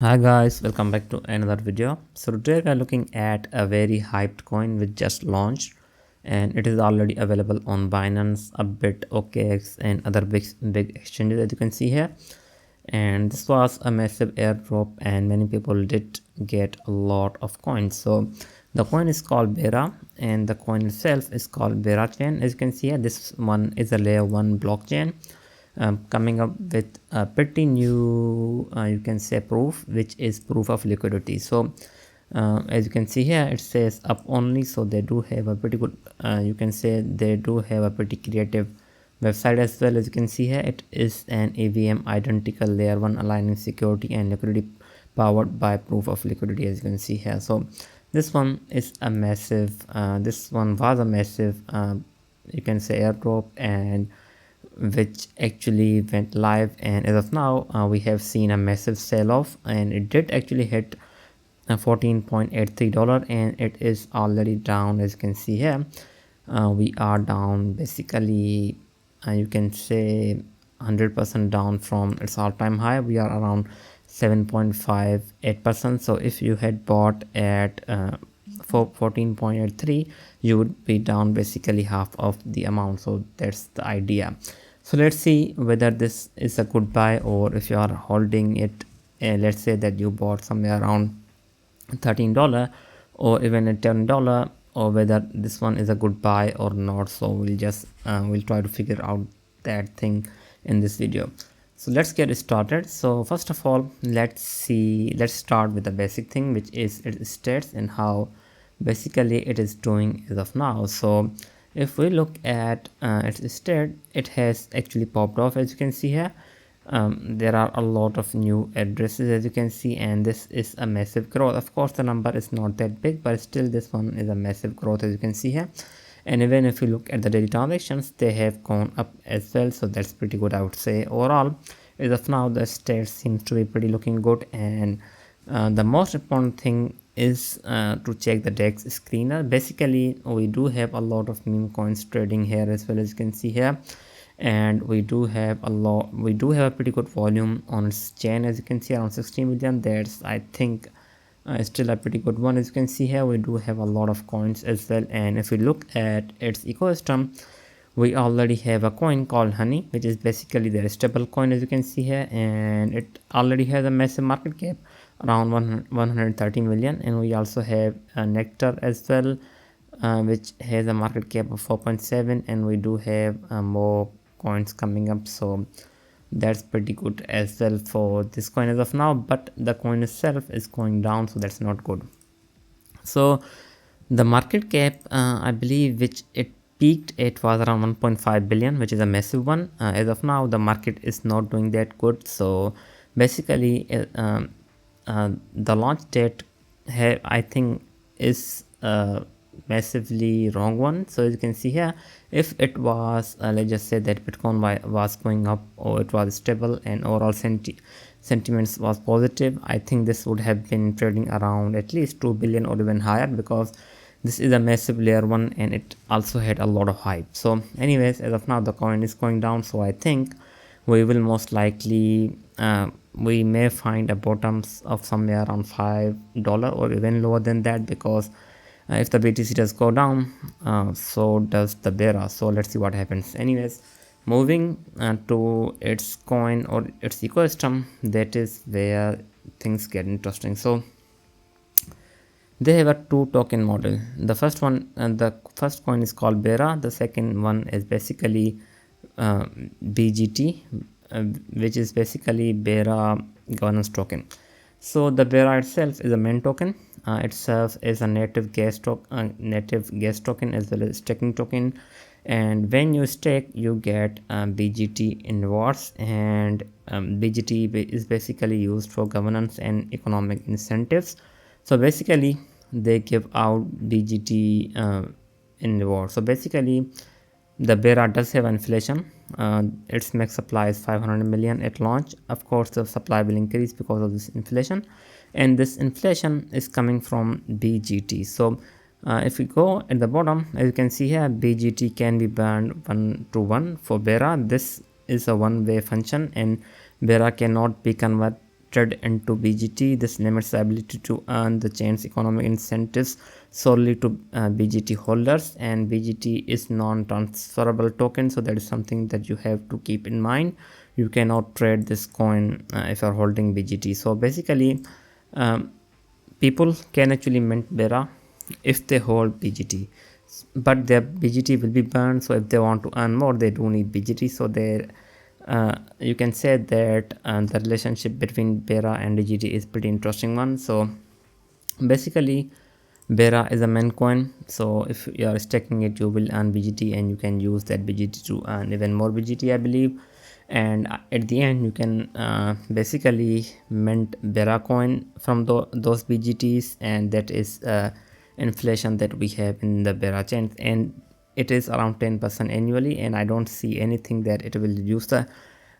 Hi guys, welcome back to another video. So today we are looking at a very hyped coin which just launched and it is already available on Binance, Upbit, OKX and other big exchanges as you can see here. And this was a massive airdrop and many people did get a lot of coins. So the coin is called BERA and the coin itself is called Berachain. As you can see here, this one is a layer 1 blockchain coming up with a pretty new you can say proof, which is proof of liquidity. So as you can see here, it says up only, so they do have a pretty good you can say they do have a pretty creative website as well. As you can see here, it is an EVM identical layer 1 aligning security and liquidity powered by proof of liquidity, as you can see here. So this one is a massive this one was a massive you can say airdrop, and which actually went live, and as of now we have seen a massive sell-off, and it did actually hit $14.83 and it is already down. As you can see here, we are down basically you can say 100% down from its all-time high. We are around 7.58%. so if you had bought at for 14.83, you would be down basically half of the amount. So that's the idea. So let's see whether this is a good buy, or if you are holding it, let's say that you bought somewhere around $13 or even at $10, or whether this one is a good buy or not. So we'll try to figure out that thing in this video. So let's get started. So first of all, let's start with the basic thing, which is its stats and how basically it is doing as of now. So if we look at its state, it has actually popped off. As you can see here, there are a lot of new addresses, as you can see, and this is a massive growth. Of course the number is not that big, but still this one is a massive growth, as you can see here. And even if you look at the daily transactions, they have gone up as well, so that's pretty good, I would say. Overall, as of now, the state seems to be pretty looking good, and the most important thing is to check the DEX screener. Basically, we do have a lot of meme coins trading here as well, as you can see here, and we do have a pretty good volume on its chain, as you can see, around 60 million. That's, I think, still a pretty good one. As you can see here, we do have a lot of coins as well, and if we look at its ecosystem, we already have a coin called Honey, which is basically the stable coin, as you can see here, and it already has a massive market cap around 113 million. And we also have Nectar as well, which has a market cap of 4.7, and we do have more coins coming up, so that's pretty good as well for this coin as of now. But the coin itself is going down, so that's not good. So the market cap, I believe, which it peaked, it was around 1.5 billion, which is a massive one. As of now, the market is not doing that good. So basically the launch date I think is massively wrong one. So as you can see here, if it was let's just say that Bitcoin was going up, or it was stable and overall sentiments was positive, I think this would have been trading around at least 2 billion or even higher, because this is a massive layer 1 and it also had a lot of hype. So anyways, as of now the coin is going down, so I think we will most likely we may find a bottoms of somewhere around $5 or even lower than that, because if the BTC does go down, so does the BERA. So let's see what happens. Anyways, moving to its coin or its ecosystem, that is where things get interesting. So they have a 2 token model. The first coin is called BERA. The second one is basically BGT, which is basically BERA governance token. So the BERA itself is a main token. It serves as a native gas token as well as staking token. And when you stake, you get BGT rewards, and BGT is basically used for governance and economic incentives. So basically, they give out BGT in reward. So basically, the BERA does have inflation. Its max supply is 500 million at launch. Of course, the supply will increase because of this inflation, and this inflation is coming from BGT. So if we go at the bottom, as you can see here, BGT can be burned 1-to-1 for BERA. This is a one-way function, and BERA cannot be entered into BGT. This limits the ability to earn the chain's economic incentives solely to BGT holders, and BGT is non-transferable token, so that is something that you have to keep in mind. You cannot trade this coin if you are holding BGT. So basically people can actually mint BERA if they hold BGT, but their BGT will be burned. So if they want to earn more, they do need BGT. So they you can say that the relationship between BERA and BGT is pretty interesting one. So basically BERA is a main coin, so if you are staking it, you will earn BGT, and you can use that BGT to earn even more BGT, I believe. And at the end, you can basically mint BERA coin from those BGTs, and that is inflation that we have in the BERA chain, and it is around 10% annually, and I don't see anything that it will reduce the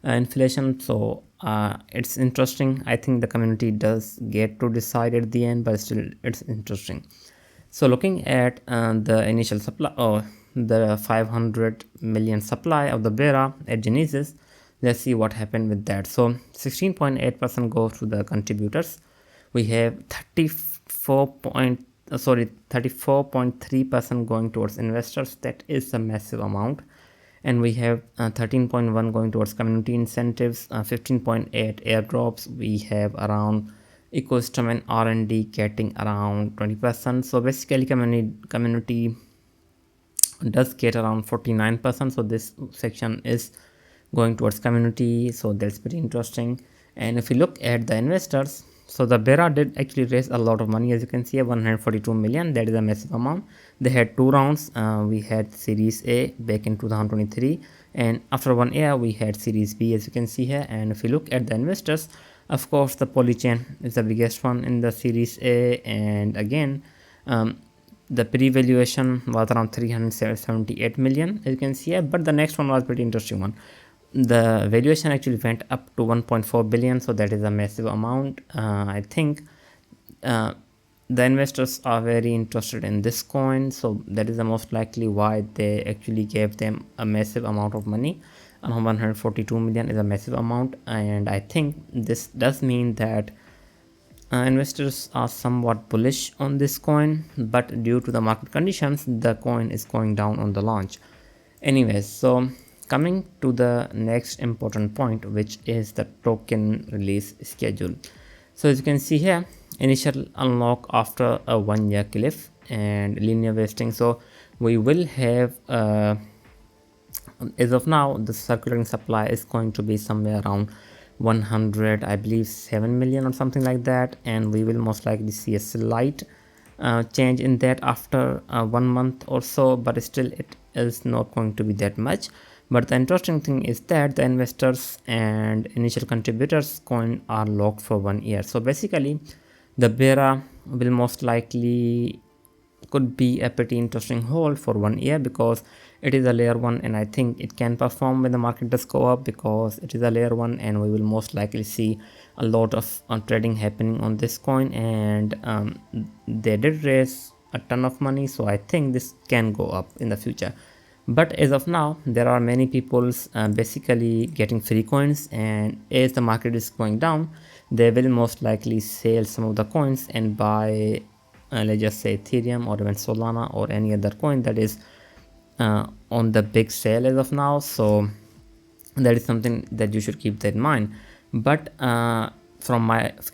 inflation. So it's interesting. I think the community does get to decide at the end, but still it's interesting. So looking at the initial supply, or the 500 million supply of the BERA at Genesis, let's see what happened with that. So 16.8% goes to the contributors. We have 34.3% going towards investors. That is a massive amount. And we have 13.1 going towards community incentives, 15.8 airdrops. We have around ecosystem and R&D getting around 20%. So basically community does get around 49%. So this section is going towards community, so that's pretty interesting. And if you look at the investors, so the BERA did actually raise a lot of money. As you can see, 142 million, that is a massive amount. They had two rounds. We had series A back in 2023, and after 1 year we had series B, as you can see here. And if you look at the investors, of course the Polychain is the biggest one in the series A, and again the pre-valuation was around 378 million, as you can see here. But the next one was pretty interesting one. The valuation actually went up to 1.4 billion, so that is a massive amount. I think the investors are very interested in this coin, so that is the most likely why they actually gave them a massive amount of money. 142 million is a massive amount, and I think this does mean that investors are somewhat bullish on this coin, but due to the market conditions, the coin is going down on the launch. Anyways, so coming to the next important point, which is the token release schedule. So as you can see here, initial unlock after a 1 year cliff and linear vesting. So we will have as of now the circulating supply is going to be somewhere around 100, I believe 7 million or something like that, and we will most likely see a slight change in that after 1 month or so, but still it is not going to be that much. But the interesting thing is that the investors and initial contributors coin are locked for 1 year. So basically the BERA will most likely could be a pretty interesting hold for 1 year, because it is a layer 1, and I think it can perform when the market does go up, because it is a layer 1, and we will most likely see a lot of trading happening on this coin. And they did raise a ton of money, so I think this can go up in the future. But as of now, there are many people basically getting free coins, and as the market is going down, they will most likely sell some of the coins and buy let's just say Ethereum or even Solana or any other coin that is on the big sale as of now. So that is something that you should keep that in mind. But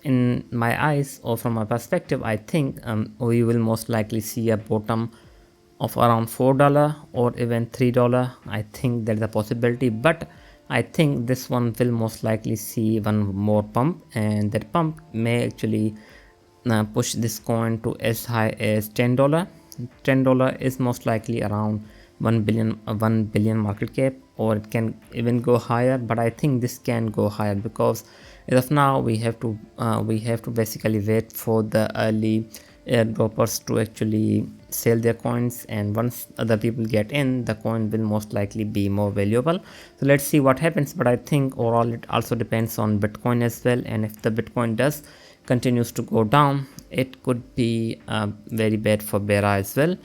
in my eyes, or from my perspective, I think we will most likely see a bottom of around $4 or even $3. I think there is a possibility, but I think this one will most likely see one more pump, and that pump may actually push this coin to as high as $10. $10 is most likely around 1 billion market cap, or it can even go higher. But I think this can go higher, because as of now we have to basically wait for the early airdroppers to actually sell their coins, and once other people get in, the coin will most likely be more valuable. So let's see what happens. But I think overall it also depends on Bitcoin as well, and if the Bitcoin continues to go down, it could be very bad for BERA as well.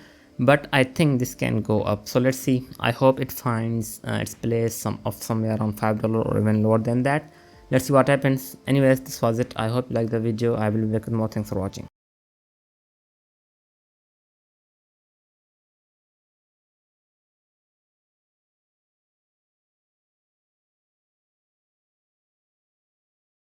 But I think this can go up, so let's see. I hope it finds its place somewhere around $5 or even lower than that. let's see what happens. Anyways, this was it. I hope you like the video. I will be back with more. Thanks for watching.